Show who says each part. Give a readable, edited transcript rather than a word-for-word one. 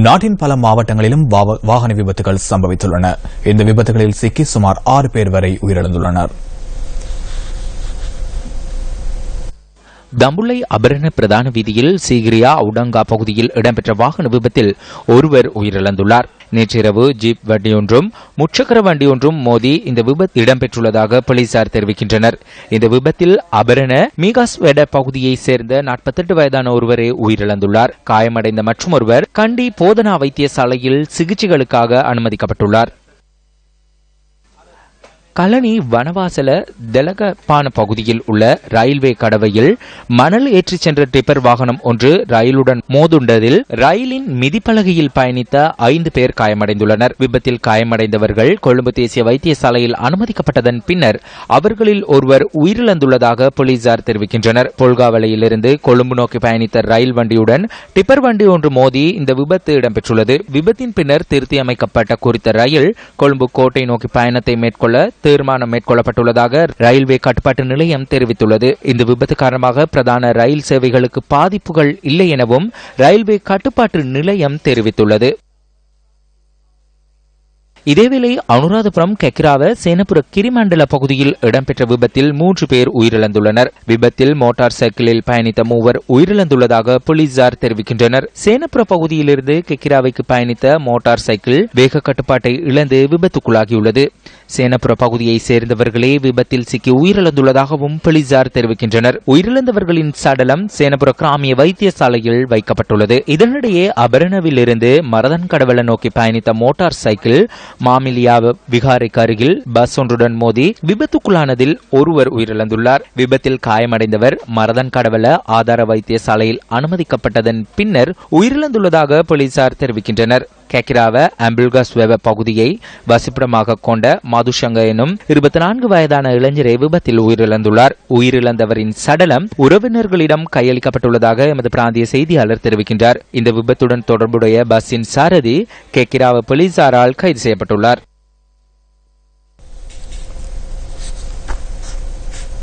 Speaker 1: நாட்டின் பல மாவட்டங்களிலும் வாகன விபத்துகள் சம்பவித்துள்ளன. இந்த விபத்துகளில் சிக்கி சுமார் 6 பேர் வரை உயிரிழந்துள்ளனர்.
Speaker 2: தம்புள்ளை அபரண பிரதான வீதியில் சீகிரியா உடங்கா பகுதியில் இடம்பெற்ற வாகன விபத்தில் ஒருவர் உயிரிழந்துள்ளார். நேற்றிரவு ஜீப் வண்டியொன்றும் முச்சக்கர வண்டியொன்றும் மோதி இந்த விபத்து இடம்பெற்றுள்ளதாக போலீசார் தெரிவிக்கின்றனர். இந்த விபத்தில் அபரண மீகாஸ்வெட பகுதியைச் சேர்ந்த 48 வயதான ஒருவரே உயிரிழந்துள்ளார். காயமடைந்த மற்றொருவர் கண்டி போதனா வைத்தியசாலையில் சிகிச்சைகளுக்காக அனுமதிக்கப்பட்டுள்ளார். கலனி வனவாசல தெலகப்பான பகுதியில் உள்ள ரயில்வே கடவையில் மணல் ஏற்றிச் சென்ற டிப்பர் வாகனம் ஒன்று ரயிலுடன் மோதுண்டதில் ரயிலின் மிதிப்பலகையில் பயணித்த 5 பேர் காயமடைந்துள்ளனர். விபத்தில் காயமடைந்தவர்கள் கொழும்பு தேசிய வைத்தியசாலையில் அனுமதிக்கப்பட்டதன் பின்னர் அவர்களில் ஒருவர் உயிரிழந்துள்ளதாக போலீசார் தெரிவிக்கின்றனர். பொல்காவலையிலிருந்து கொழும்பு நோக்கி பயணித்த ரயில் வண்டியுடன் டிப்பர் வண்டி ஒன்று மோதி இந்த விபத்து இடம்பெற்றுள்ளது. விபத்தின் பின்னர் திருத்தி அமைக்கப்பட்ட குறித்த ரயில் கொழும்பு கோட்டை நோக்கி பயணத்தை மேற்கொள்ள தீர்மானம் மேற்கொள்ளப்பட்டுள்ளதாக ரயில்வே கட்டுப்பாட்டு நிலையம் தெரிவித்துள்ளது. இந்த விபத்து காரணமாக பிரதான ரயில் சேவைகளுக்கு பாதிப்புகள் இல்லை எனவும் ரயில்வே கட்டுப்பாட்டு நிலையம் தெரிவித்துள்ளது. இதேவேளை அனுராதபுரம் கெக்கிராவ சேனபுர கிரிமண்டல பகுதியில் இடம்பெற்ற விபத்தில் 3 பேர் உயிரிழந்துள்ளனர். விபத்தில் மோட்டார் சைக்கிளில் பயணித்த 3 உயிரிழந்துள்ளதாக போலீசார் தெரிவிக்கின்றனர். சேனபுர பகுதியிலிருந்து கெக்கிராவைக்கு பயணித்த மோட்டார் சைக்கிள் வேக கட்டுப்பாட்டை இழந்து விபத்துக்குள்ளாகியுள்ளது. சேனபுர பகுதியை சேர்ந்தவர்களே விபத்தில் சிக்கி உயிரிழந்துள்ளதாகவும் போலீசார் தெரிவிக்கின்றனர். உயிரிழந்தவர்களின் சடலம் சேனபுர கிராமிய வைத்தியசாலையில் வைக்கப்பட்டுள்ளது. இதனிடையே அபரணவில் இருந்து மரதன் கடவள நோக்கி பயணித்த மோட்டார் சைக்கிள் மாமிலியா விகாரைக்கு அருகில் பஸ் ஒன்றுடன் மோதி விபத்துக்குள்ளானதில் ஒருவர் உயிரிழந்துள்ளார். விபத்தில் காயமடைந்தவர் மரதன் கடவள ஆதார வைத்தியசாலையில் அனுமதிக்கப்பட்டதன் பின்னர் உயிரிழந்துள்ளதாக போலீசார் தெரிவிக்கின்றனர். கெக்கிராவ அம்பிள்காஸ்வெவ பகுதியை வசிப்பிடமாக கொண்ட மதுஷங்க எனும் 24 வயதான இளைஞரை விபத்தில் உயிரிழந்துள்ளார். உயிரிழந்தவரின் சடலம் உறவினர்களிடம் கையளிக்கப்பட்டுள்ளதாக எமது பிராந்திய செய்தியாளர் தெரிவிக்கின்றார். இந்த விபத்துடன் தொடர்புடைய பஸ்ஸின் சாரதி கெக்கிராவ போலீசாரால் கைது செய்யப்பட்டுள்ளார்.